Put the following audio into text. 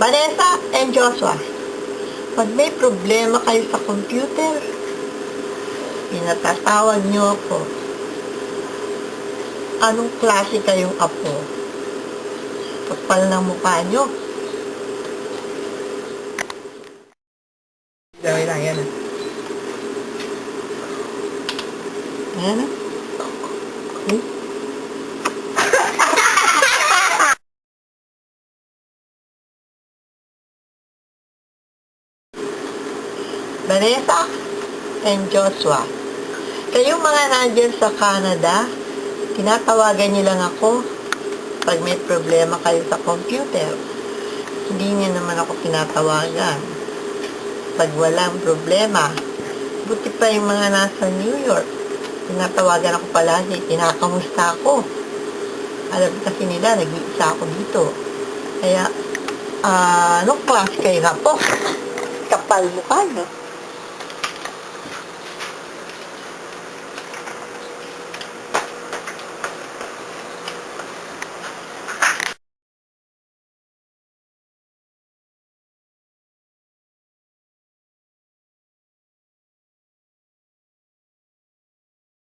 Vanessa and Joshua, pag may problema kayo sa computer, pinatatawag niyo ako. Anong klase kayong apo? Kapal ng mukha niyo. Daway lang, yan. Ayan na. Vanessa and Joshua, kayong mga nandyan sa Canada, tinatawagan niyo lang ako pag may problema kayo sa computer. Hindi niyo naman ako tinatawagan pag walang problema. Buti pa yung mga nasa New York, tinatawagan ako palagi, kinakamusta ako. Alam kasi nila, nag-iisa ako dito. Kaya, anong klase kayo na po? Kapal mukha, no?